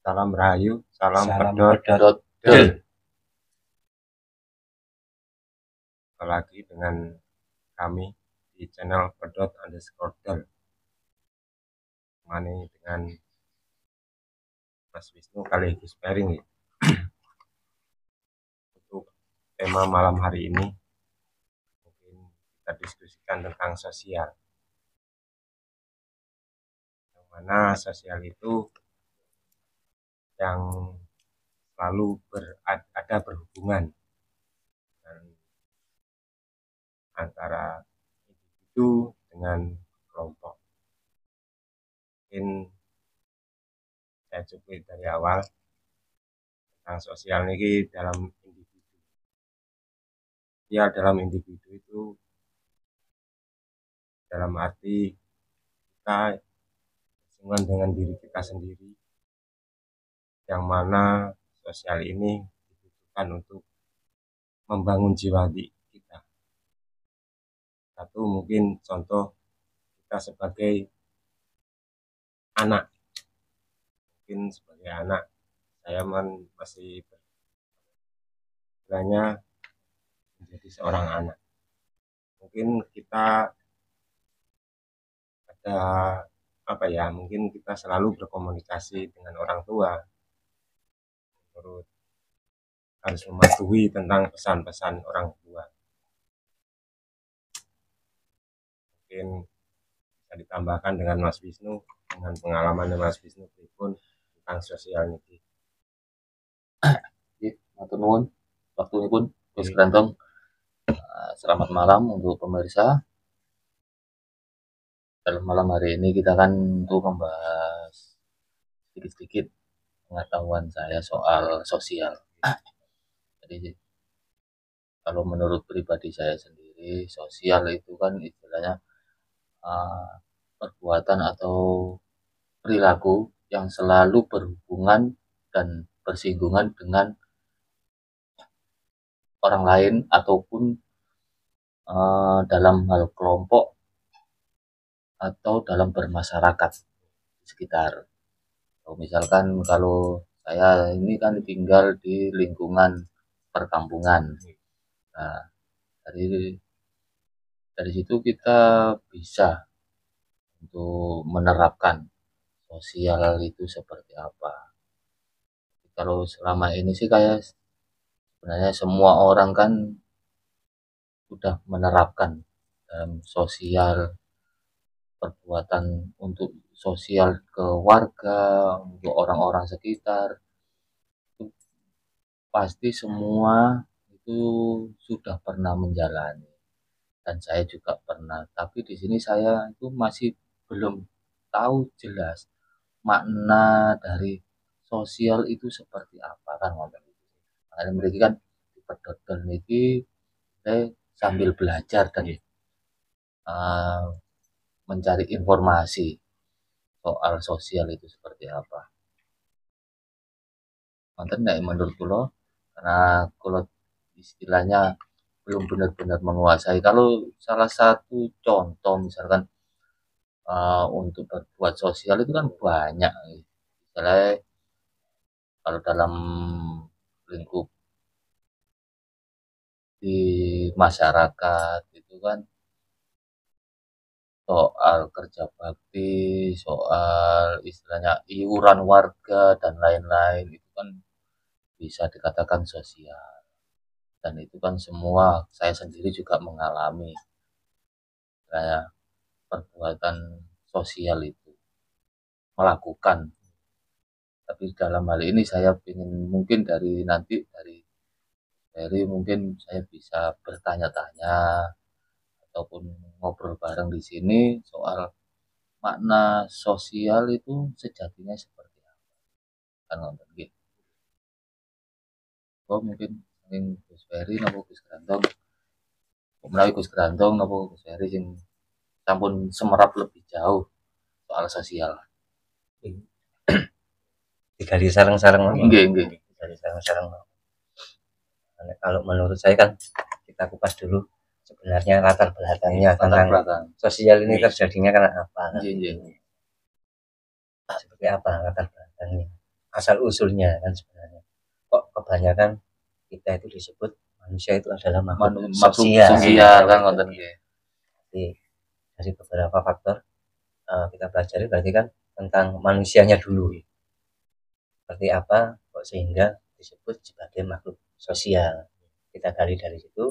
Salam Rahayu, salam Salam pedot. pedot. Lagi dengan kami di channel pedot_del. Mani dengan Mas Wisnu sekaligus pairing ya. Untuk tema malam hari ini mungkin kita diskusikan tentang sosial. Yang mana sosial itu yang selalu ada berhubungan antara individu dengan kelompok. Mungkin saya coba dari awal tentang sosial ini dalam individu. Ya, dalam individu itu dalam arti kita berhubungan dengan diri kita sendiri, yang mana sosial ini dibutuhkan untuk membangun jiwa kita. Satu mungkin contoh kita sebagai anak. Mungkin sebagai anak saya masih bertanya menjadi seorang anak. Mungkin kita ada mungkin kita selalu berkomunikasi dengan orang tua, harus mematuhi tentang pesan-pesan orang tua. Mungkin bisa ditambahkan dengan Mas Wisnu, dengan pengalaman Mas Wisnu pun tentang sosial media. Matur nuwun, waktunya pun Gus Grantong. Selamat malam untuk pemirsa. Dalam malam hari ini kita akan untuk membahas sedikit-sedikit pengetahuan saya soal sosial. Jadi kalau menurut pribadi saya sendiri, sosial itu kan istilahnya perbuatan atau perilaku yang selalu berhubungan dan bersinggungan dengan orang lain ataupun dalam hal kelompok atau dalam bermasyarakat di sekitar. Misalkan kalau saya ini kan tinggal di lingkungan perkampungan. Nah, dari situ kita bisa untuk menerapkan sosial itu seperti apa. Kalau selama ini sih kayak sebenarnya semua orang kan sudah menerapkan dalam sosial, perbuatan untuk sosial ke warga, untuk orang-orang sekitar. Itu pasti semua itu sudah pernah menjalani. Dan saya juga pernah, tapi di sini saya itu masih belum tahu jelas makna dari sosial itu seperti apa kan ngomong itu. Makanya mereka kan di pedot ini saya sambil belajar dan mencari informasi soal sosial itu seperti apa. Mantan enggak menurut kulo, karena kulo istilahnya belum benar-benar menguasai. Kalau salah satu contoh misalkan untuk berbuat sosial itu kan banyak. Misalnya kalau dalam lingkup di masyarakat itu kan soal kerja bakti, soal istilahnya iuran warga dan lain-lain itu kan bisa dikatakan sosial. Dan itu kan semua saya sendiri juga mengalami kayak perbuatan sosial itu melakukan. Tapi dalam hal ini saya ingin mungkin dari mungkin saya bisa bertanya-tanya ataupun ngobrol bareng di sini soal makna sosial itu sejatinya seperti apa. Kan nonton gitu. Oh mungkin Gus Ferry nopo Gus Grantong. Menawi Gus Grantong nopo Gus Ferry sing sampun semerap lebih jauh soal sosial. Digali sarang-sarang. Nggih. Digali sarang-sarang. Kalau menurut saya kan kita kupas dulu sebenarnya latar belakangnya tentang sosial ini terjadinya karena apa? Seperti apa latar belakangnya? asal usulnya kan sebenarnya. Kok kebanyakan kita itu disebut manusia itu adalah makhluk sosial kan konten Jadi dari beberapa faktor kita pelajari berarti kan tentang manusianya dulu. Seperti apa kok sehingga disebut sebagai makhluk sosial. Kita gali dari situ,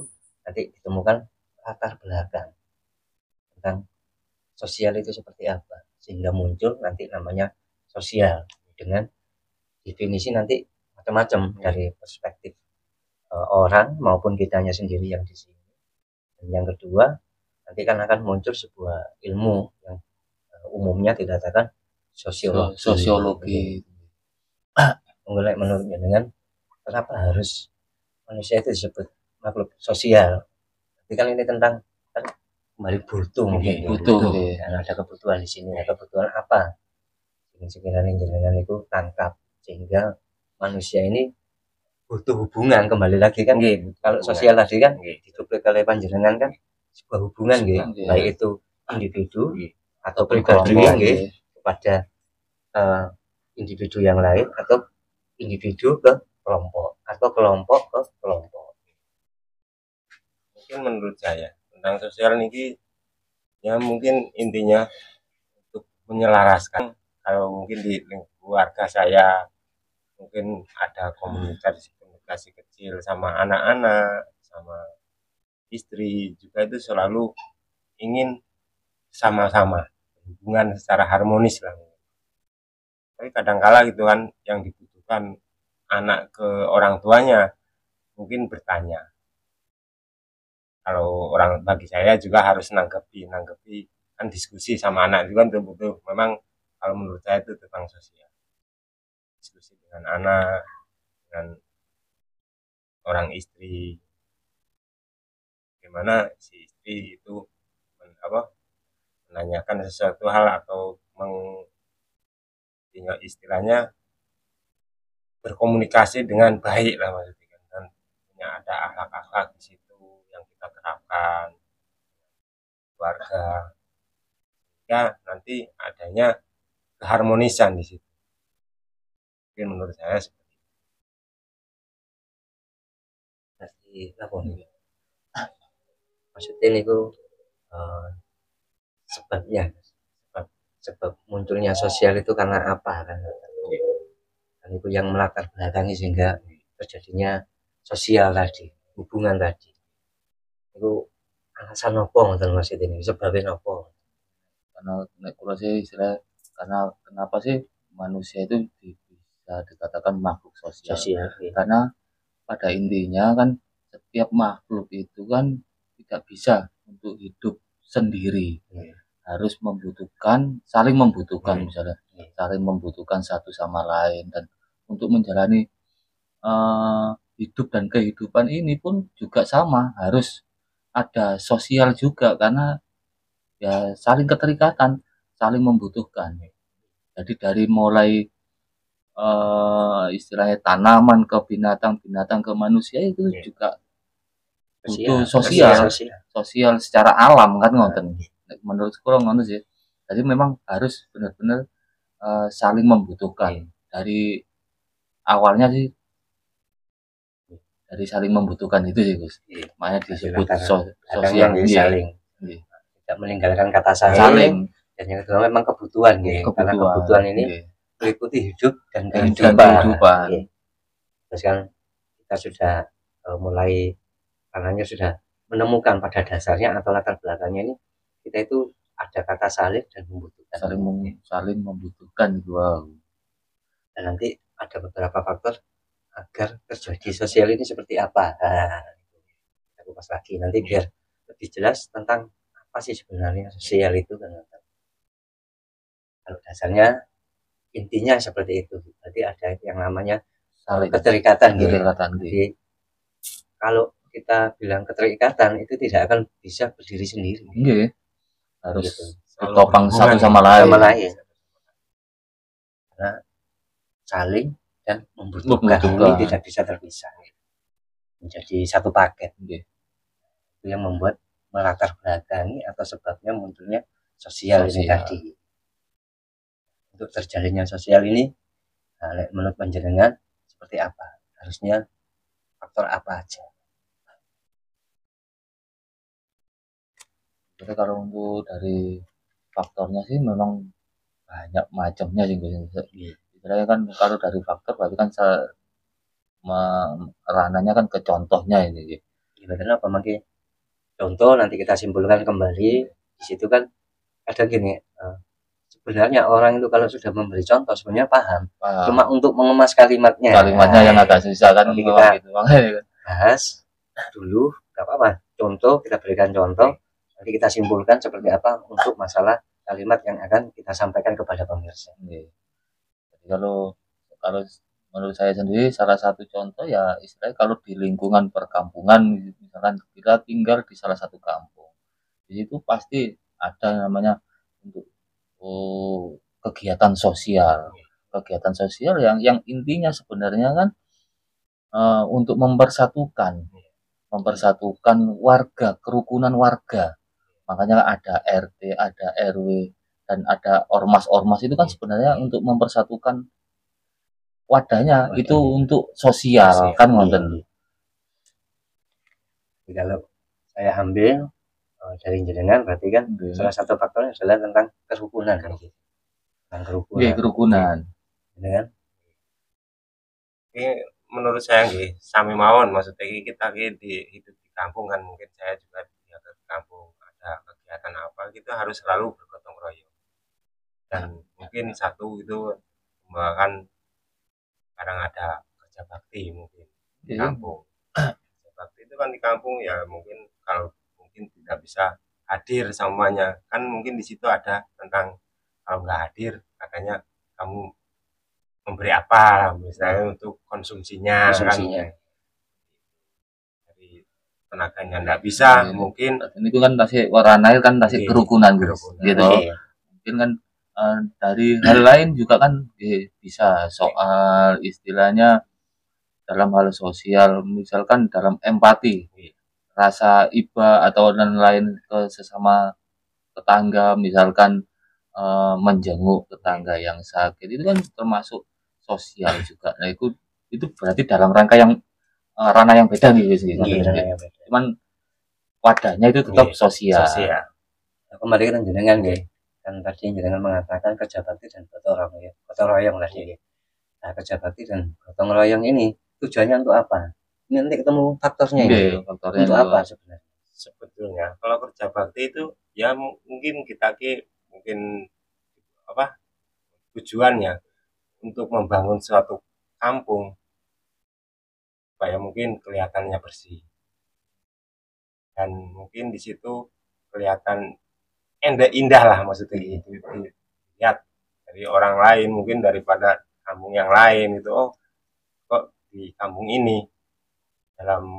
nanti ditemukan latar belakang tentang sosial itu seperti apa, sehingga muncul nanti namanya sosial dengan definisi nanti macam-macam dari perspektif orang maupun kitanya sendiri yang di sini. Dan yang kedua, nanti kan akan muncul sebuah ilmu yang umumnya dikatakan sosiologi. Mulai menurut dengan kenapa harus manusia itu disebut makhluk sosial? Jadi kan ini tentang kan kembali butuh mungkin dan ada kebutuhan di sini. Kebutuhan apa? Sekiranya jenengan itu tangkap sehingga manusia ini butuh hubungan kembali lagi kan. Kalau sosial tadi kan dicuplik oleh panjenengan kan sebuah hubungan baik itu individu atau pribadi kepada individu yang lain atau individu ke kelompok atau kelompok ke kelompok. Mungkin menurut saya tentang sosial ini ya mungkin intinya untuk menyelaraskan. Kalau mungkin di keluarga saya mungkin ada komunikasi kecil sama anak-anak, sama istri juga itu selalu ingin sama-sama hubungan secara harmonis lah. Tapi kadangkala gitu kan yang dibutuhkan anak ke orang tuanya mungkin bertanya. Kalau orang bagi saya juga harus nanggepi kan diskusi sama anak juga betul-betul memang kalau menurut saya itu tentang sosial. Diskusi dengan anak, dengan orang istri, gimana si istri itu menanyakan sesuatu hal atau istilahnya berkomunikasi dengan baik lah maksudnya kan punya ada akhlak-akhlak di situ yang kita terapkan keluarga ya nanti adanya keharmonisan di situ. Mungkin menurut saya seperti itu. Maksudnya itu sebab munculnya sosial itu karena apa kan? Dan itu yang melatar belakangi sehingga terjadinya sosial tadi, hubungan tadi. Itu alasan apa ngoten Mas ini? Sebabnya apa? Karena nek kula sih istilah karena kenapa sih manusia itu bisa dikatakan makhluk sosial? Karena pada intinya kan setiap makhluk itu kan tidak bisa untuk hidup sendiri. Harus saling membutuhkan misalnya, saling membutuhkan satu sama lain dan untuk menjalani hidup dan kehidupan ini pun juga sama harus ada sosial juga karena ya saling keterikatan, saling membutuhkan. Jadi dari mulai istilahnya tanaman ke binatang ke manusia itu juga butuh sosial secara alam kan ngoten. Menurut sekolah ngoten sih. Jadi memang harus benar-benar saling membutuhkan. Dari awalnya sih dari saling membutuhkan itu sih Gus. Makanya disebut sosial saling. Tidak meninggalkan kata saling. Dan yang kedua memang kebutuhan karena kebutuhan ini meliputi hidup dan kehidupan. Terus kan kita sudah mulai karenanya sudah menemukan pada dasarnya atau latar belakangnya ini kita itu ada kata saling dan membutuhkan. Saling membutuhkan juga. Dan nanti ada beberapa faktor agar terjadi sosial ini seperti apa. Kita kupas lagi nanti biar lebih jelas tentang apa sih sebenarnya sosial itu kan. Kalau dasarnya intinya seperti itu. Berarti ada yang namanya keterikatan. Jadi kalau kita bilang keterikatan itu tidak akan bisa berdiri sendiri. Harus ditopang satu sama lain. Karena saling dan membutuhkan ini tidak bisa terpisah. Menjadi satu paket. Itu yang membuat melatar belakangi atau sebabnya munculnya sosial ini tadi. Untuk terjalinnya sosial ini Nah, menurut panjenengan seperti apa? Harusnya faktor apa aja? Jadi kalau untuk dari faktornya sih memang banyak macamnya sih Gus. Istilahnya kan kalau dari faktor berarti kan ranahnya kan ke contohnya ini gitu. Gimana apa makin contoh nanti kita simpulkan kembali di situ kan ada gini, sebenarnya orang itu kalau sudah memberi contoh sebenarnya paham, cuma untuk mengemas kalimatnya yang agak susah kan. Nanti kita gitu. bahas dulu, nggak apa-apa, contoh, kita berikan contoh, nanti kita simpulkan seperti apa untuk masalah kalimat yang akan kita sampaikan kepada pemirsa. Jadi kalau menurut saya sendiri salah satu contoh ya istilahnya kalau di lingkungan perkampungan, misalkan kita tinggal di salah satu kampung, di situ pasti ada namanya untuk kegiatan sosial yang intinya sebenarnya kan untuk mempersatukan warga, kerukunan warga. Makanya ada RT, ada RW, dan ada ormas-ormas itu kan sebenarnya untuk mempersatukan wadahnya itu untuk sosial kan ngonten. Kalau saya ambil dari jenengan berarti kan salah satu faktornya adalah tentang kerukunan kan gitu. Tentang kerukunan. Kan? Ini menurut saya nggih sami mawon, maksudnya kita di hidup di kampung kan, mungkin saya juga di kampung ada kegiatan apa kita harus selalu bergotong royong. Dan mungkin satu itu bahkan kadang ada kerja bakti mungkin di kampung. Kerja bakti itu kan di kampung ya mungkin kalau mungkin tidak bisa hadir semuanya kan, mungkin di situ ada tentang kalau nggak hadir katanya kamu memberi apa misalnya untuk konsumsinya. Kan dari tenaganya nggak bisa mungkin ini kan pasti ranahnya kan pasti kerukunan gitu. Mungkin kan dari hal lain juga kan bisa soal istilahnya dalam hal sosial, misalkan dalam empati, rasa iba atau dan lain ke sesama tetangga, misalkan menjenguk tetangga yang sakit itu kan termasuk sosial juga. Nah itu berarti dalam rangka yang ranah yang beda nih sih. Cuman wadahnya itu tetap sosial. Kembali ke jenengan nggih. Kan tadi jenengan mengatakan kerja bakti dan gotong royong tadi. Nah, kerja bakti dan gotong royong ini tujuannya untuk apa? Ini nanti ketemu faktornya ini. Faktornya untuk apa sebenarnya? Sebetulnya kalau kerja bakti itu ya mungkin kita mungkin apa tujuannya untuk membangun suatu kampung supaya mungkin kelihatannya bersih, dan mungkin di situ kelihatan indah lah, maksudnya gitu, lihat dari orang lain mungkin daripada kampung yang lain itu, oh kok di kampung ini dalam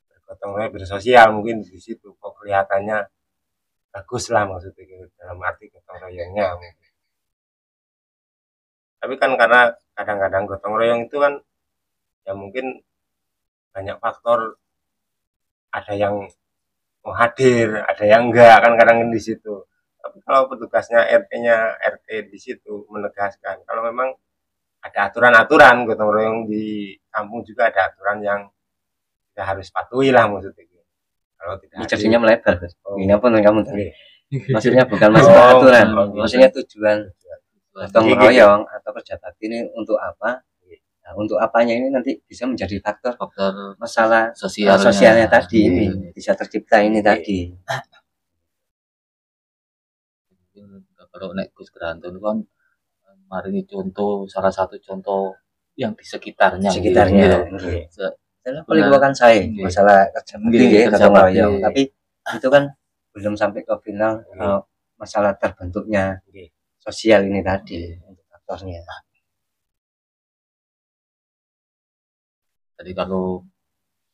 bergotong royong bersosial mungkin di situ kok kelihatannya bagus lah, maksudnya gitu, dalam arti gotong royongnya mungkin. Tapi kan karena kadang-kadang gotong royong itu kan ya mungkin banyak faktor, ada yang mau hadir, ada yang enggak kan kadang di situ. Tapi kalau petugasnya RT di situ menegaskan kalau memang ada aturan-aturan gotong royong di kampung, juga ada aturan yang kita harus patuhi lah, maksudnya. Kalau tidak jadinya melebar. Ini apa nih kamu tadi? Maksudnya bukan masalah aturan, maksudnya tujuan gotong royong atau kerja bakti ini untuk apa? Nah, untuk apanya ini nanti bisa menjadi faktor masalah sosialnya tadi ini bisa tercipta ini tadi. Kalau nek Gus Granto itu kan mari contoh, salah satu contoh yang di sekitarnya gitu. Karena pelingkuran saya masalah kerja bakti gotong royong, tapi itu kan belum sampai ke final masalah terbentuknya sosial ini tadi untuk faktornya. Jadi kalau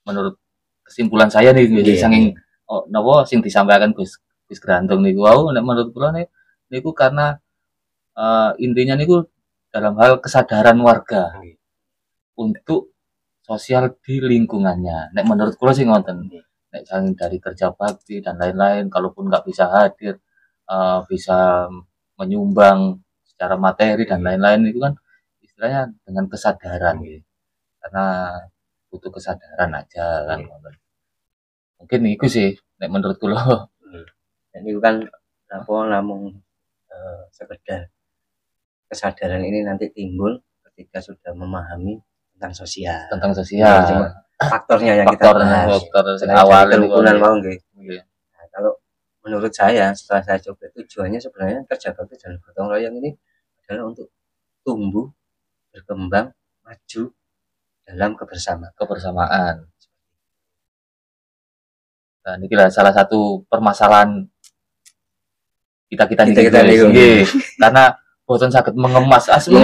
menurut kesimpulan saya nih, saking sing disampaikan Gus Grantung niku wau, nek menurut kula niku karena intinya niku dalam hal kesadaran warga untuk sosial di lingkungannya. Nek menurut kula sih ngoten. Nek saking dari kerja bakti dan lain-lain, kalaupun nggak bisa hadir, bisa menyumbang secara materi dan lain-lain itu kan istilahnya dengan kesadaran gitu. Karena butuh kesadaran aja kan. Mungkin itu sih nek menurutku loh. Ini kan apa namung sekedar kesadaran ini nanti timbul ketika sudah memahami tentang sosial. Cuma faktornya yang kita bahas. Faktor awal kerukunan mau nggih. Nah, kalau menurut saya setelah saya coba tujuannya sebenarnya kerja bakti dan gotong royong ini adalah untuk tumbuh, berkembang, maju dalam kebersamaan. Dan ini salah satu permasalahan kita karena boten sakit mengemas asli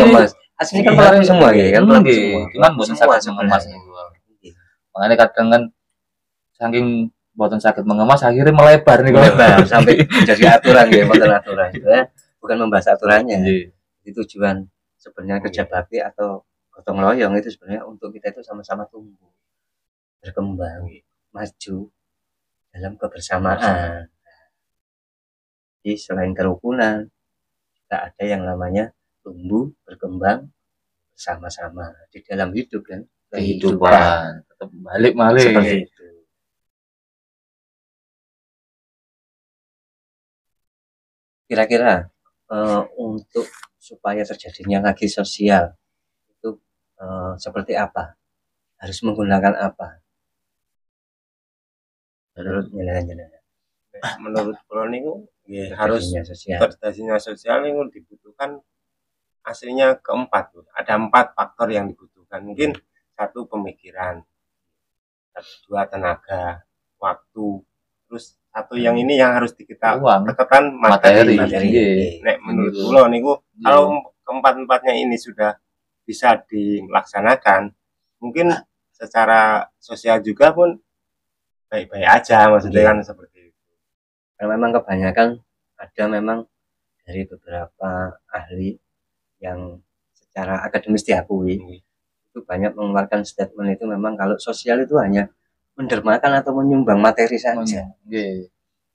kan pelaku semua ya kan pelaku semua cuman boten sakit mengemas makanya kadang kan saking boten sakit mengemas akhirnya melebar sampai jadi aturan ya aturan ya bukan membahas aturannya itu tujuan sebenarnya kerja bakti atau gotong royong itu sebenarnya untuk kita itu sama-sama tumbuh berkembang maju dalam kebersamaan. Jadi selain kerukunan juga ada yang namanya tumbuh berkembang bersama-sama di dalam hidup kan kehidupan tetap balik seperti itu. Kira-kira untuk supaya terjadinya lagi sosial itu seperti apa? Harus menggunakan apa? Menurut kalau niku harus terjadinya sosial niku dibutuhkan aslinya keempat. Ada 4 faktor yang dibutuhkan. Mungkin 1 pemikiran, 2 tenaga, waktu, terus 1 yang ini yang harus kita tekan materi. Nek menurut kula niku kalau keempat-empatnya ini sudah bisa dilaksanakan, mungkin secara sosial juga pun baik-baik aja maksudnya kan seperti itu. Karena memang kebanyakan ada memang dari beberapa ahli yang secara akademis diakui itu banyak mengeluarkan statement itu memang kalau sosial itu hanya mendermakan atau menyumbang materi saja.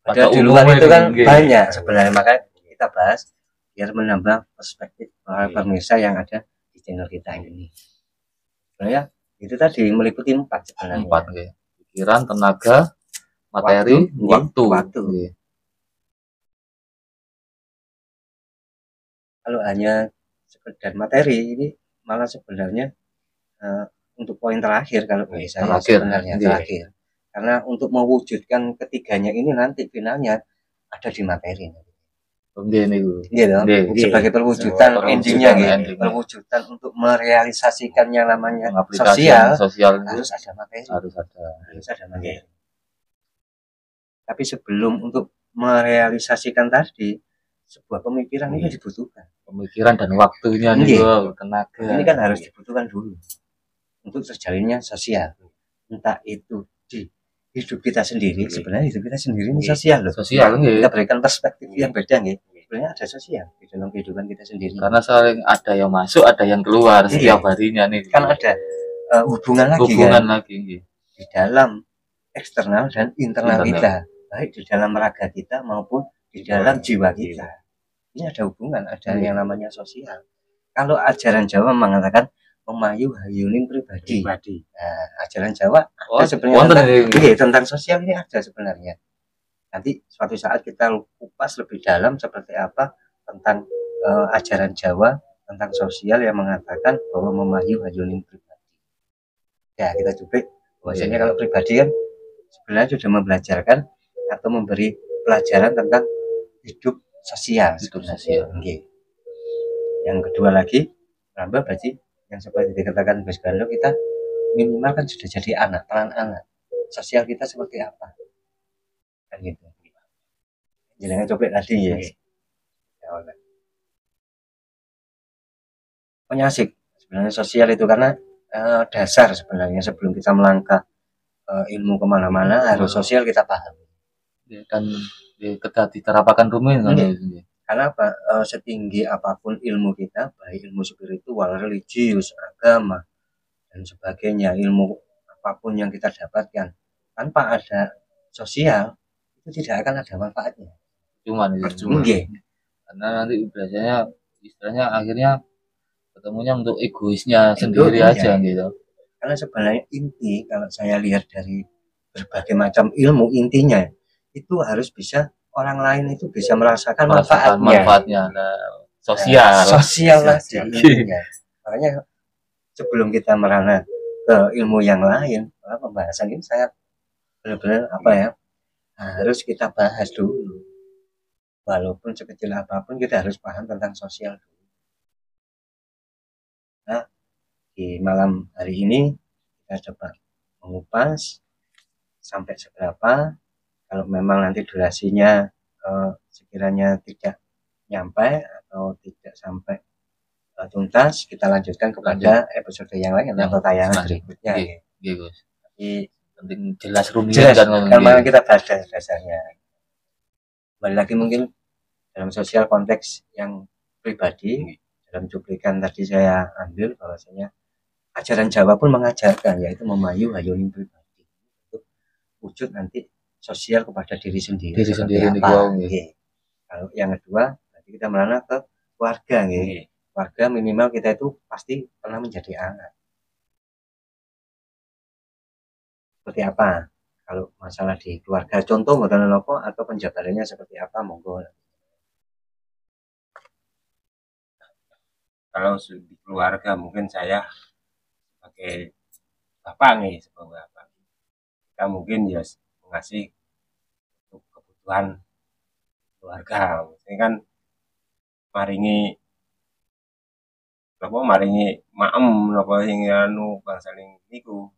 Padahal di luar itu kan banyak sebenarnya, makanya kita bahas biar menambah perspektif para pemirsa yang ada di channel kita ini. Sebenarnya itu tadi meliputi 4 sebenarnya. Pikiran, tenaga, materi, waktu. Kalau hanya sekedar materi ini malah sebenarnya untuk poin terakhir kalau bagi saya sebenarnya terakhir. Karena untuk mewujudkan ketiganya ini nanti finalnya ada di materi. Sebagai perwujudan endingnya perwujudan untuk merealisasikan yang namanya sosial harus ada materi. Tapi sebelum untuk merealisasikan tadi sebuah pemikiran ini dibutuhkan. Pemikiran dan waktunya tenaga. Ini kan harus dibutuhkan dulu untuk terjalinnya sosial. Entah itu di hidup kita sendiri, sebenarnya hidup kita sendiri ini sosial loh. Kita berikan perspektif yang beda nih. Sebenarnya ada sosial di dalam kehidupan kita sendiri. Karena saling ada yang masuk, ada yang keluar setiap harinya nih. Kan ada hubungan lagi di dalam eksternal dan internal kita, baik di dalam raga kita maupun di dalam jiwa kita. Ini ada hubungan, ada yang namanya sosial. Kalau ajaran Jawa mengatakan memayu hayuning pribadi. Nah, ajaran Jawa ada sebenarnya tentang sosial ini ada sebenarnya. Nanti suatu saat kita kupas lebih dalam seperti apa tentang ajaran Jawa tentang sosial yang mengatakan bahwa memayu hayuning pribadi. Ya kita coba bahwasanya kalau pribadi kan sebenarnya sudah membelajarkan atau memberi pelajaran tentang hidup sosial. Yang kedua lagi nambah berarti yang seperti dikatakan Gus Galo, kita minimal kan sudah jadi anak, peran anak. Sosial kita seperti apa? Kan gitu. Jangan coba tadi ya. Asik sebenarnya sosial itu karena dasar sebenarnya sebelum kita melangkah ilmu kemana-mana harus sosial kita paham. Dan ketika diterapkan rutin karena apa? Setinggi apapun ilmu kita, baik ilmu spiritual, religius, agama dan sebagainya, ilmu apapun yang kita dapatkan tanpa ada sosial itu tidak akan ada manfaatnya. Percuma. Karena nanti biasanya istilahnya akhirnya ketemunya untuk egoisnya sendiri aja gitu. Karena sebenarnya inti kalau saya lihat dari berbagai macam ilmu, intinya itu harus bisa orang lain itu bisa merasakan manfaatnya. Nah, sosial lah intinya. Makanya sebelum kita merana ke ilmu yang lain, pembahasan ini sangat benar-benar harus kita bahas dulu. Walaupun sekecil apapun kita harus paham tentang sosial dulu. Nah, di malam hari ini kita coba mengupas sampai seberapa. Kalau memang nanti durasinya sekiranya tidak nyampe atau tidak sampai tuntas, kita lanjutkan kepada episode yang lain atau tayangan berikutnya. Tapi penting jelas rumian kan kita bahas dasarnya. Kembali lagi mungkin dalam sosial konteks yang pribadi, dalam cuplikan tadi saya ambil bahwasanya ajaran Jawa pun mengajarkan, yaitu memayu hayuning pribadi untuk wujud nanti sosial kepada diri sendiri. Kalau yang kedua, nanti kita merana ke keluarga, keluarga minimal kita itu pasti pernah menjadi anak. Seperti apa? Kalau masalah di keluarga, contoh atau penjabarannya seperti apa, monggo. Kalau di keluarga mungkin saya sebagai bapak sebagai bapak, kita mungkin ya mengasih untuk kebutuhan keluarga. Ini kan maringi maem sing anu bangsaning niku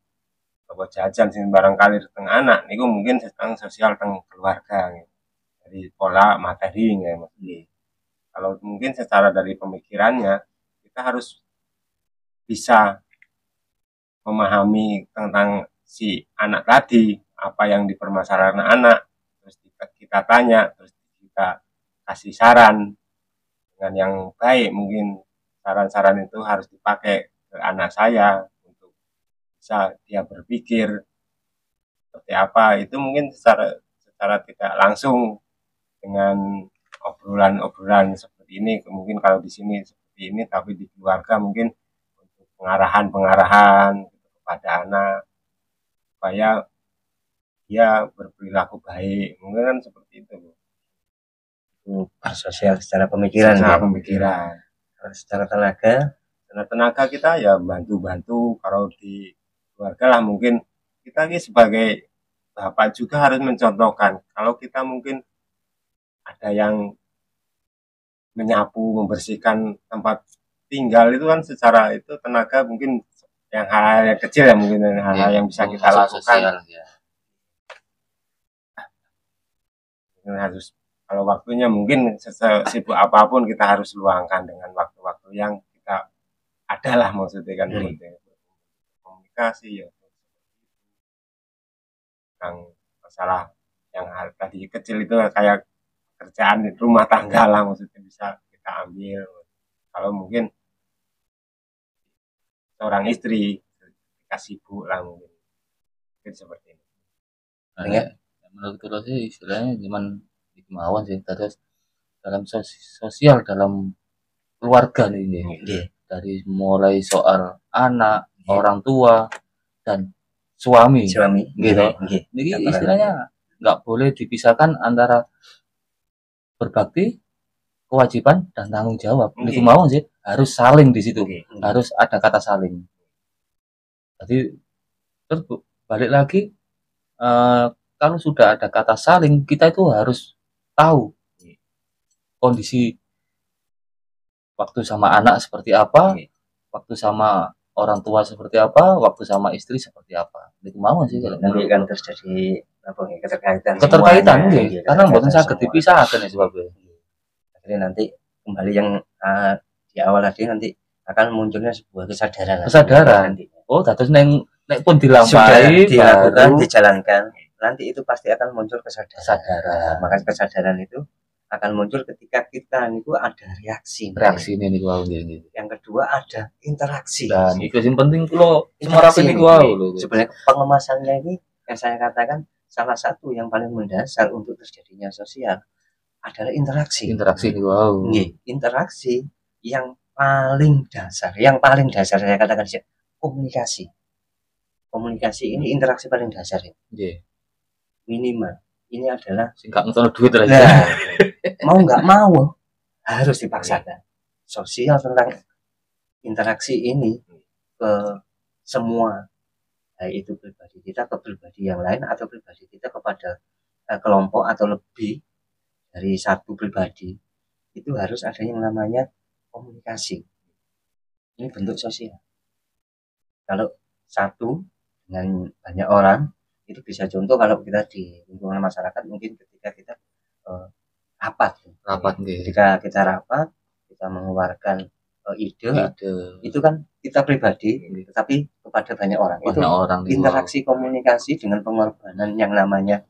apa jajan sing barangkali teng anak niku mungkin tentang sosial teng keluarga dari pola materi kalau mungkin secara dari pemikirannya kita harus bisa memahami tentang si anak tadi, apa yang dipermasalahkan anak, terus kita tanya, terus kita kasih saran dengan yang baik. Mungkin saran-saran itu harus dipakai ke anak saya untuk bisa dia berpikir seperti apa. Itu mungkin secara tidak langsung dengan obrolan-obrolan seperti ini. Mungkin kalau di sini seperti ini, tapi di keluarga mungkin untuk pengarahan kepada anak supaya dia berperilaku baik, mungkin kan seperti itu. Sosial secara pemikiran. Secara tenaga kita ya bantu kalau di keluarga lah. Mungkin kita ini sebagai bapak juga harus mencontohkan. Kalau kita mungkin ada yang menyapu, membersihkan tempat tinggal itu kan secara itu tenaga mungkin yang hal-hal yang kecil ya, mungkin hal-hal yang bisa kita lakukan. Harus kalau waktunya mungkin sesibuk apapun kita harus luangkan dengan waktu-waktu yang kita adalah maksudnya kan komunikasi ya tentang masalah yang hal tadi kecil itu kayak kerjaan rumah tangga lah, maksudnya bisa kita ambil. Kalau mungkin seorang istri kasih sibuk lah mungkin seperti ini. Menurut kita sih istilahnya cuman kemauan sih, terus dalam sosial dalam keluarga nih, dari mulai soal anak, orang tua dan suami gitu. Jadi istilahnya nggak boleh dipisahkan antara berbakti, kewajiban dan tanggung jawab. Ini kemauan sih, harus saling di situ, harus ada kata saling. Jadi terus balik lagi, kalau sudah ada kata saling, kita itu harus tahu kondisi waktu sama anak seperti apa, waktu sama orang tua seperti apa, waktu sama istri seperti apa. Itu mau sih kalau nanti kan terjadi keterkaitan karena bukan saged dipisahkan ya sebabnya. Jadi nanti kembali yang di awal tadi nanti akan munculnya sebuah kesadaran. Oh, terus nek pun dilampaui, dilakukan, dijalankan, nanti itu pasti akan muncul kesadaran. Maka kesadaran itu akan muncul ketika kita itu ada reaksi ini wow, yang kedua ada interaksi, dan itu yang penting kalau semarapi ini wow. Sebenarnya pengemasannya ini yang saya katakan salah satu yang paling mendasar untuk terjadinya sosial adalah interaksi ini wow. Interaksi yang paling dasar, saya katakan komunikasi. Komunikasi ini interaksi paling dasar ya. Minimal. Ini adalah singkat nonton duit lah. Nah, mau nggak mau harus dipaksakan. Sosial tentang interaksi ini ke semua, baik itu pribadi kita ke pribadi yang lain atau pribadi kita kepada kelompok atau lebih dari satu pribadi, itu harus ada yang namanya komunikasi. Ini bentuk sosial. Kalau satu dengan banyak orang, itu bisa contoh kalau kita di lingkungan masyarakat mungkin ketika kita rapat, ketika kita rapat, kita mengeluarkan ide, itu kan kita pribadi, tetapi kepada banyak orang. Itu interaksi komunikasi dengan pengorbanan yang namanya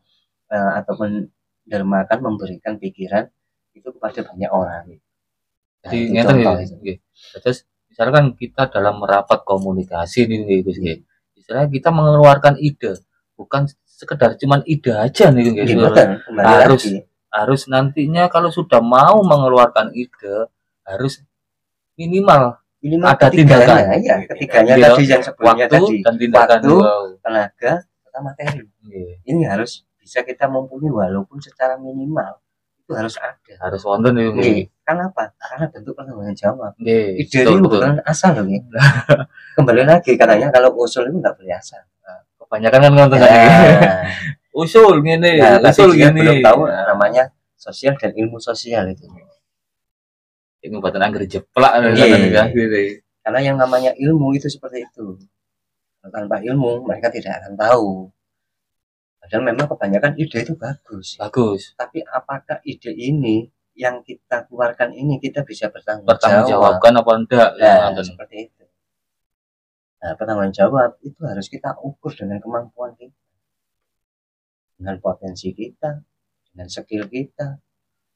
ataupun dermakan memberikan pikiran itu kepada banyak orang. Jadi contoh terus misalkan kita dalam merapat komunikasi nih Gus, istilahnya kita mengeluarkan ide, bukan sekedar cuman ide aja nih Gus. Harus nantinya kalau sudah mau mengeluarkan ide harus minimal ada tindakan. Ya, ketiganya tadi yang sebelumnya tadi dan tindakan, tenaga, serta materi. Ini harus bisa kita mumpuni walaupun secara minimal itu harus ada. Harus wonten itu. Kenapa? Karena bentuk pertanggung jawab. Ide itu bukan asal loh. Kembali lagi katanya kalau usul itu nggak boleh asal. Kebanyakan kan nonton usul gini, usul gini. Belum tahu namanya sosial dan ilmu sosial itu. Ini buatan angker jeplak. Karena yang namanya ilmu itu seperti itu. Tanpa ilmu mereka tidak akan tahu. Padahal memang kebanyakan ide itu bagus. Tapi apakah ide ini yang kita keluarkan ini kita bisa bertanggung jawabkan apa enggak? Nah, seperti itu. Nah, pertanggung jawab itu harus kita ukur dengan kemampuan kita, dengan potensi kita, dengan skill kita,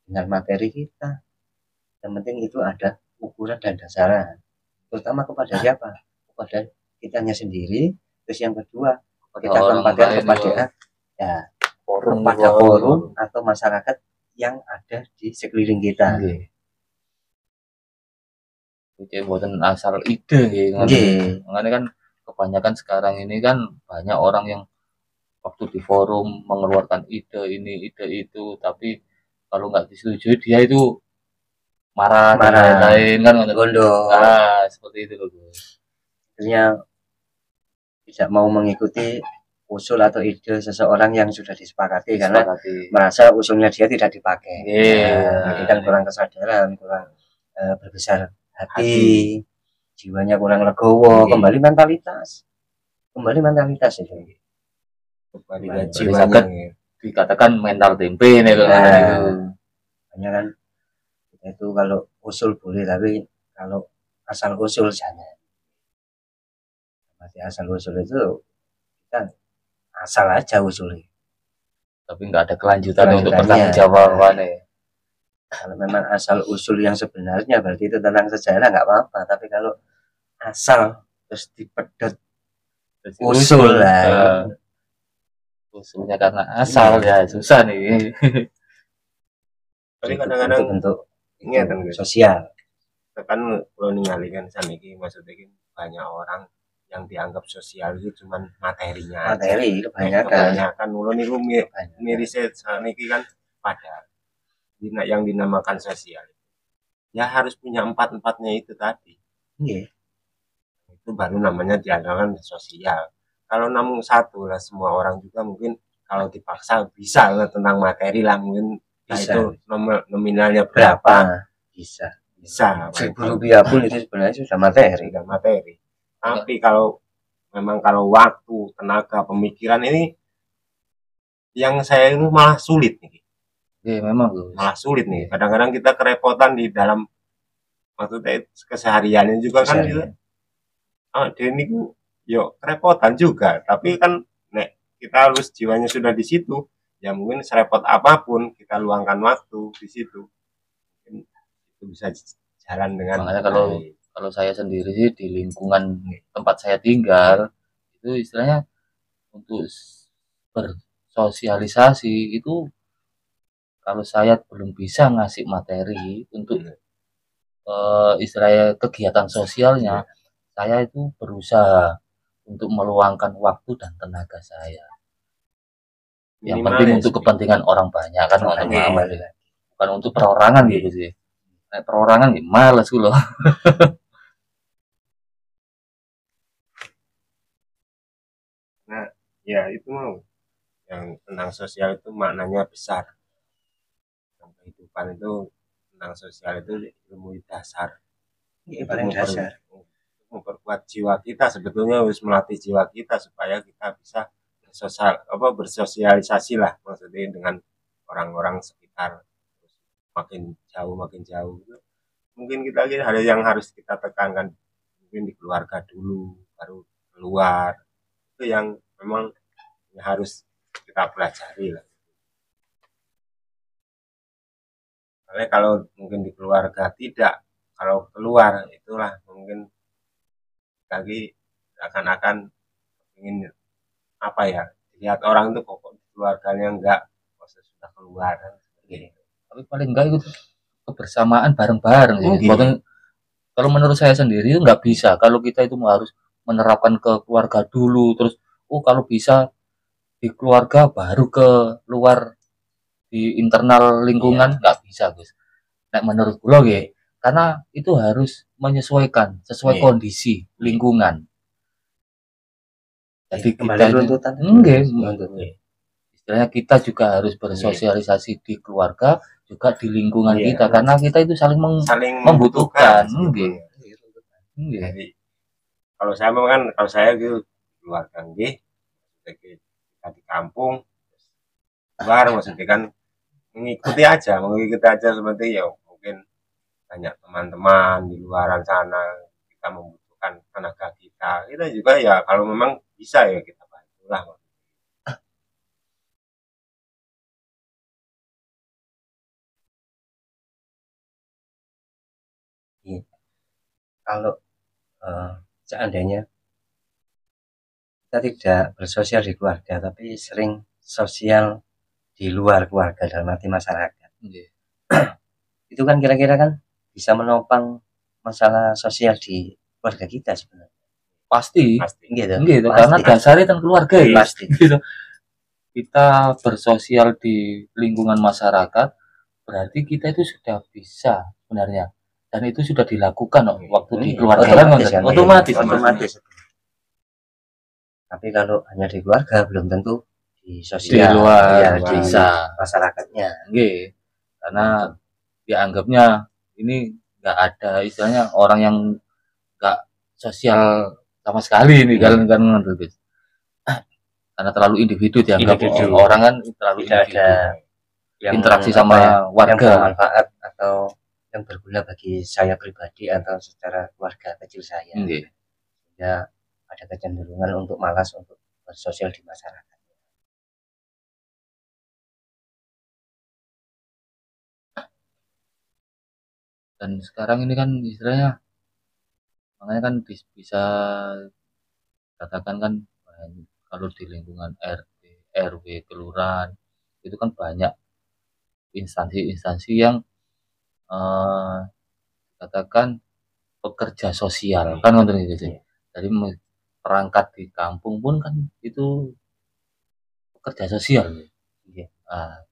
dengan materi kita. Yang penting itu ada ukuran dan dasaran. Terutama kepada siapa? Kepada kitanya sendiri. Terus yang kedua, kita tempatkan kepada kepada forum atau masyarakat yang ada di sekeliling kita. Oke, buatan asal ide makanya kan kebanyakan sekarang ini kan banyak orang yang waktu di forum mengeluarkan ide ini ide itu, tapi kalau nggak disetujui dia itu marah lain kan gondok. Seperti itu loh Gus. Akhirnya tidak mau mengikuti usul atau ide seseorang yang sudah disepakati karena merasa usulnya dia tidak dipakai. Kita kurang kesadaran, kurang berbesar hati, jiwanya kurang legowo, kembali mentalitas itu. Kembali jiwanya dikatakan mental tempe nih hanya kan itu kalau usul boleh, tapi kalau asal usul jangan. Masih asal usul itu kita asal aja usulnya, tapi nggak ada kelanjutan untuk bertanggung jawabannya. Kalau memang asal usul yang sebenarnya berarti itu tentang sejarah nggak apa-apa, tapi kalau asal terus dipedot usul lah, usulnya karena asal ya susah nih. Tapi kadang-kadang bentuk sosial kan kalau ninggalikan sana ini maksudnya banyak orang yang dianggap sosial itu cuman materinya kebanyakan ulun itu miriset sana ini kan pada yang dinamakan sosial ya harus punya empat-empatnya itu tadi. Itu baru namanya diandalkan sosial. Kalau namun satu lah semua orang juga mungkin kalau dipaksa bisa lah tentang materi lah mungkin bisa. Itu nominalnya berapa bisa Rp1.000 pun itu sebenarnya sudah materi. Tapi kalau memang kalau waktu tenaga pemikiran ini yang saya itu malah sulit nih. Memang malah sulit nih. Kadang-kadang kita kerepotan di dalam maksudnya kesehariannya juga kan gitu. Dia ini yuk kerepotan juga, tapi kan kita harus jiwanya sudah di situ. Ya mungkin serepot apapun kita luangkan waktu di situ. Mungkin itu bisa jalan dengan. Makanya kalau saya sendiri sih di lingkungan tempat saya tinggal itu istilahnya untuk bersosialisasi itu kalau saya belum bisa ngasih materi untuk istilahnya kegiatan sosialnya, saya itu berusaha untuk meluangkan waktu dan tenaga saya. Yang Minimal penting ya untuk sedikit. kepentingan orang banyak kan, Orang teman-teman. banyak. Bukan untuk perorangan gitu sih. Nek perorangan ya males ku loh. Nah, ya itu mau yang tentang sosial itu maknanya besar. Dalam kehidupan itu tentang sosial itu ilmu dasar. Ini Untuk paling dasar. memperkuat jiwa kita, sebetulnya harus melatih jiwa kita supaya kita bisa bersosialisasi lah, maksudnya dengan orang-orang sekitar. Makin jauh mungkin kita ada yang harus kita tekankan, mungkin di keluarga dulu baru keluar, itu yang memang harus kita pelajari lah. Karena kalau mungkin di keluarga tidak, kalau keluar itulah mungkin lagi akan ingin apa ya, lihat orang itu kok di keluarganya enggak, proses sudah keluar gitu. Tapi paling enggak itu kebersamaan bareng-bareng ya. Kalau menurut saya sendiri itu nggak bisa kalau kita itu harus menerapkan ke keluarga dulu, terus kalau bisa di keluarga baru ke luar, di internal lingkungan nggak bisa Gus. Nah, menurut gue ya, karena itu harus menyesuaikan sesuai kondisi lingkungan. Jadi Kembali kita runtutan. istilahnya kita juga harus bersosialisasi di keluarga, juga di lingkungan kita, karena kita itu saling membutuhkan. Jadi kalau saya gitu keluarga kita di kampung luar, maksudnya kan mengikuti aja seperti ya mungkin banyak teman-teman di luaran sana, kita membutuhkan tenaga kita juga ya kalau memang bisa ya kita bantulah. Kalau seandainya kita tidak bersosial di keluarga tapi sering sosial di luar keluarga, dalam arti masyarakat, itu kan kira-kira kan bisa menopang masalah sosial di keluarga kita sebenarnya. Pasti gitu, karena dasarnya kan keluarga ya. Pasti gitu. Kita bersosial di lingkungan masyarakat, berarti kita itu sudah bisa sebenarnya, dan itu sudah dilakukan waktu di keluarga otomatis. Tapi kalau hanya di keluarga belum tentu di sosial, di luar ya, di bisa masyarakatnya. Karena dianggapnya ini nggak ada istilahnya orang yang nggak sosial sama sekali ini kan karena terlalu individu dianggap orang kan terlalu tidak ada yang interaksi sama warga yang bermanfaat atau yang berguna bagi saya pribadi atau secara keluarga kecil saya. Ya, ada kecenderungan untuk malas untuk bersosial di masyarakat. Dan sekarang ini kan istilahnya, makanya kan bisa katakan kan, kalau di lingkungan RT, RW, kelurahan itu kan banyak instansi-instansi yang katakan pekerja sosial kan untuk itu sih. Jadi perangkat di kampung pun kan itu pekerja sosial.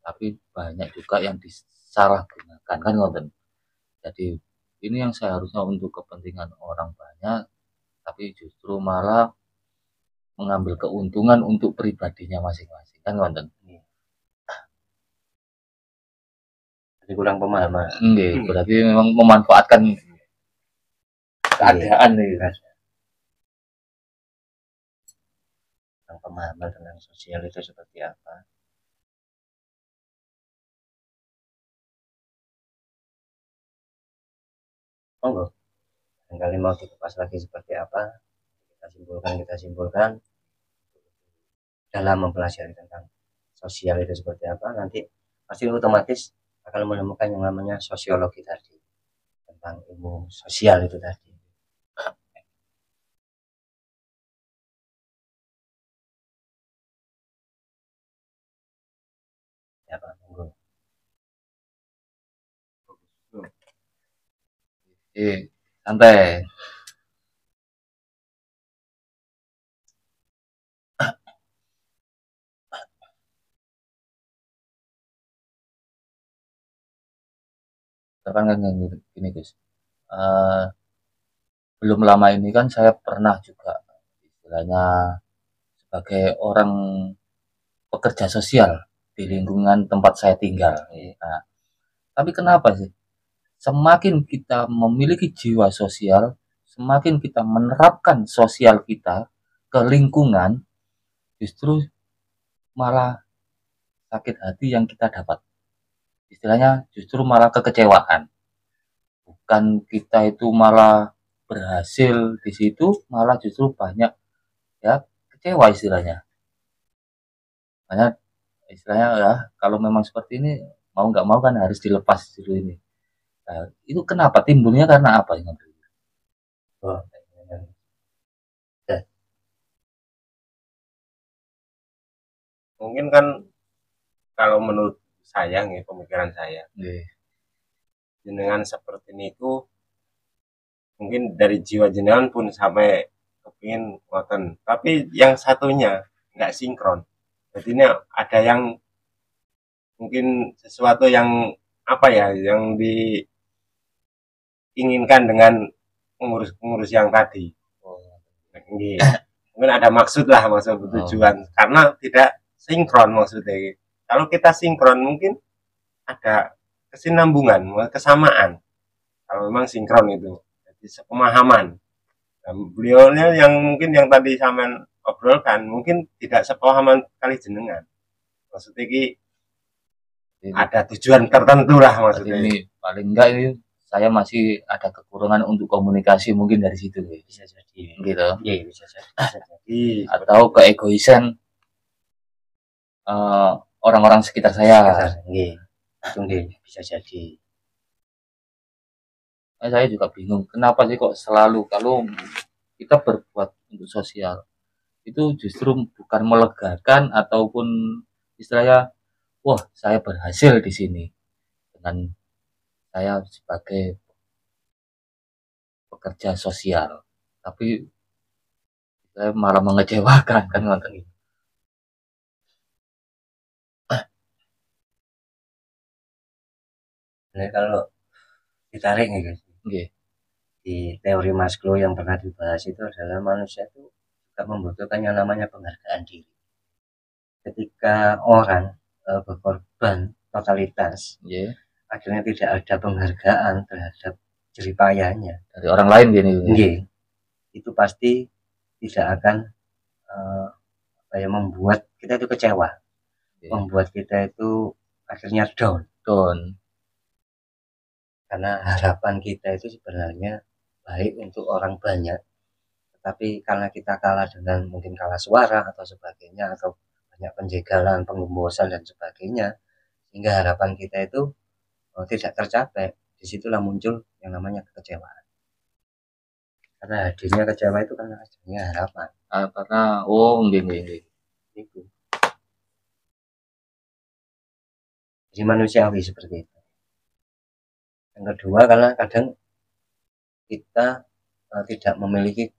Tapi banyak juga yang disalahgunakan kan ngonten. Jadi ini yang seharusnya untuk kepentingan orang banyak, tapi justru malah mengambil keuntungan untuk pribadinya masing-masing kan ngonten. Jadi kurang pemahaman. Berarti memang memanfaatkan keadaan nih. Kurang pemahaman tentang sosial itu seperti apa. Monggo. Barangkali mau dikupas lagi seperti apa, kita simpulkan dalam mempelajari tentang sosial itu seperti apa, nanti pasti otomatis akan menemukan yang namanya sosiologi tadi, tentang ilmu sosial itu tadi. Ya Pak, monggo. Santai. Kan gini Gus, eh, belum lama ini kan saya pernah juga istilahnya sebagai orang pekerja sosial di lingkungan tempat saya tinggal. Nah, tapi kenapa sih semakin kita memiliki jiwa sosial, semakin kita menerapkan sosial kita ke lingkungan, justru malah sakit hati yang kita dapat. Istilahnya justru malah kekecewaan. Bukan kita itu malah berhasil di situ, malah justru banyak ya kecewa istilahnya. Makanya istilahnya ya kalau memang seperti ini mau nggak mau kan harus dilepas dulu ini. Nah, itu kenapa timbulnya karena apa ini? Oh, mungkin kan kalau menurut saya nih, pemikiran saya, jenengan seperti ini itu mungkin dari jiwa jenengan pun sampai kepingin ngoten, tapi yang satunya nggak sinkron. Jadi ini ada yang mungkin sesuatu yang apa ya, yang diinginkan dengan pengurus-pengurus yang tadi. Mungkin ada maksud lah, maksud tujuan, karena tidak sinkron maksudnya. Kalau kita sinkron mungkin ada kesinambungan, kesamaan. Kalau memang sinkron itu, jadi sepemahaman. Dan beliaunya yang mungkin yang tadi sampean obrolkan mungkin tidak sepemahaman kali jenengan. Maksudnya ki ada tujuan tertentu lah maksudnya. Ini paling enggak ini saya masih ada kekurangan untuk komunikasi mungkin dari situ bisa jadi gitu. Iya, bisa jadi. Atau keegoisan orang-orang sekitar saya. Itu bisa jadi. Saya juga bingung kenapa sih kok selalu kalau kita berbuat untuk sosial itu justru bukan melegakan ataupun istilahnya wah saya berhasil di sini dengan saya sebagai pekerja sosial, tapi saya malah mengecewakan kan nonton ini. Nah, kalau ditarik nih guys, di teori Maslow yang pernah dibahas itu adalah manusia itu juga membutuhkan yang namanya penghargaan diri. Ketika orang berkorban totalitas, akhirnya tidak ada penghargaan terhadap jeripayanya dari orang lain gini. Itu pasti tidak akan membuat kita itu kecewa, membuat kita itu akhirnya down. Karena harapan kita itu sebenarnya baik untuk orang banyak, tetapi karena kita kalah dengan mungkin kalah suara atau sebagainya, atau banyak penjagalan, penggembosan dan sebagainya, sehingga harapan kita itu tidak tercapai. Disitulah muncul yang namanya kekecewaan. Karena hadirnya kecewa itu karena hadirnya harapan. Karena itu. Jadi manusiawi seperti itu. Yang kedua, karena kadang kita tidak memiliki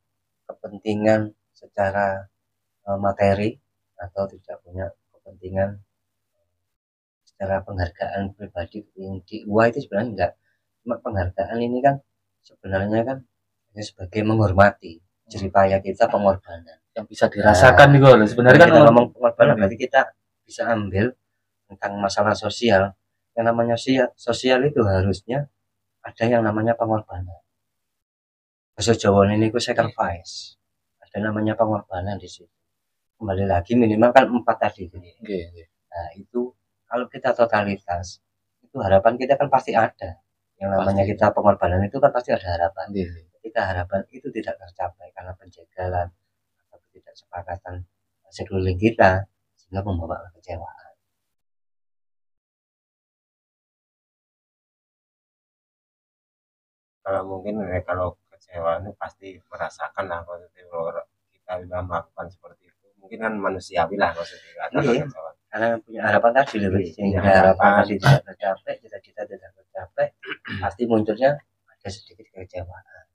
kepentingan secara materi atau tidak punya kepentingan secara penghargaan pribadi yang di luar itu sebenarnya enggak. Cuma penghargaan ini kan sebenarnya kan sebagai menghormati jeripaya kita, pengorbanan yang bisa dirasakan nih sebenarnya kan ngomong pengorbanan berarti kita bisa ambil tentang masalah sosial. Yang namanya sosial itu harusnya ada yang namanya pengorbanan. Bahasa Jawa ini ku sacrifice. Ada namanya pengorbanan di situ. Kembali lagi minimal kan 4 tadi. Nah, itu kalau kita totalitas, itu harapan kita kan pasti ada. Yang namanya kita pengorbanan itu kan pasti ada harapan. Ketika harapan itu tidak tercapai karena penjagalan atau ketidaksepakatan sekeliling kita, sehingga membawa kekecewaan. Kalau mungkin kalau kecewa itu pasti merasakan lah maksudnya kalau kita sudah melakukan seperti itu, mungkin kan manusiawi lah maksudnya. Karena punya harapan tadi lebih, sehingga harapan tadi tidak tercapai, cita-cita tidak tercapai, pasti munculnya ada sedikit kekecewaan. kekecewaan.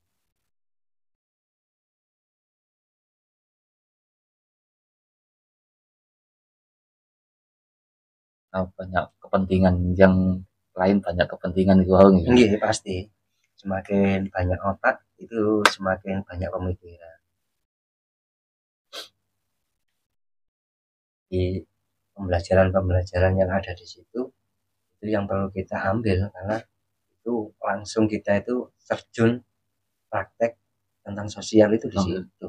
Nah, banyak kepentingan yang lain, banyak kepentingan itu gitu. Iya pasti, semakin banyak otak itu semakin banyak pemikiran. Di pembelajaran yang ada di situ itu yang perlu kita ambil, karena itu langsung kita itu terjun praktek tentang sosial itu di situ.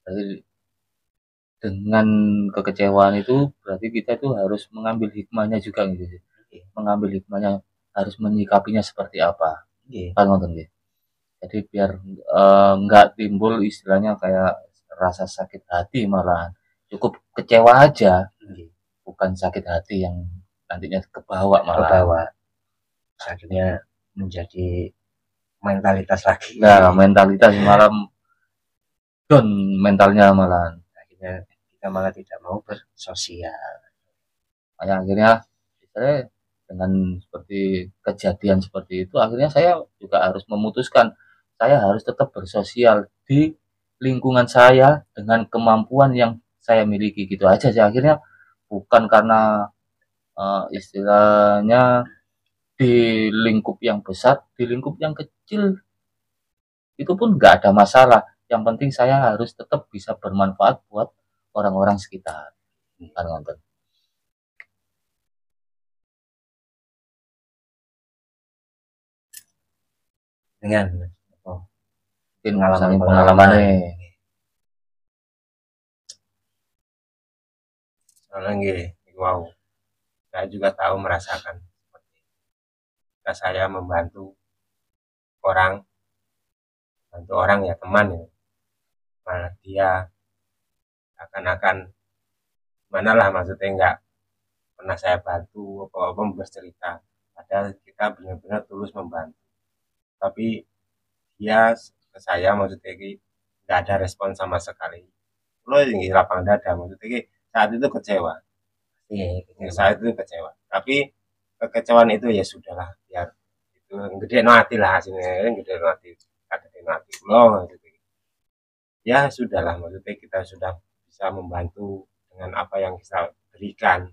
Jadi dengan kekecewaan itu berarti kita itu harus mengambil hikmahnya juga gitu. Mengambil hikmahnya, harus menyikapinya seperti apa. Kan nonton gitu. Jadi biar nggak timbul istilahnya kayak rasa sakit hati, malahan cukup kecewa aja, bukan sakit hati yang nantinya kebawa malah. Akhirnya menjadi mentalitas lagi. Nah, mentalitas malam down mentalnya malahan. Akhirnya kita malah tidak mau bersosial. Akhirnya dengan seperti kejadian seperti itu, akhirnya saya juga harus memutuskan saya harus tetap bersosial di lingkungan saya dengan kemampuan yang saya miliki, gitu aja sih. Akhirnya bukan karena istilahnya di lingkup yang besar, di lingkup yang kecil itu pun nggak ada masalah. Yang penting saya harus tetap bisa bermanfaat buat orang-orang sekitar. Kan nonton. Dengan mungkin pengalamannya. Soalnya wow, saya juga tahu merasakan seperti ketika saya membantu orang ya teman ya, malah dia akan mana lah, maksudnya nggak pernah saya bantu apa-apa bercerita, padahal kita benar-benar tulus membantu, tapi dia ke saya maksudnya nggak ada respon sama sekali. Lo ini lapang dada, maksudnya saat itu kecewa. Iya, saat itu kecewa, tapi kekecewaan itu ya sudahlah, biar itu gede hati lah, hasilnya gede hati lo, maksudnya ya sudahlah, maksudnya kita sudah bisa membantu dengan apa yang kita berikan,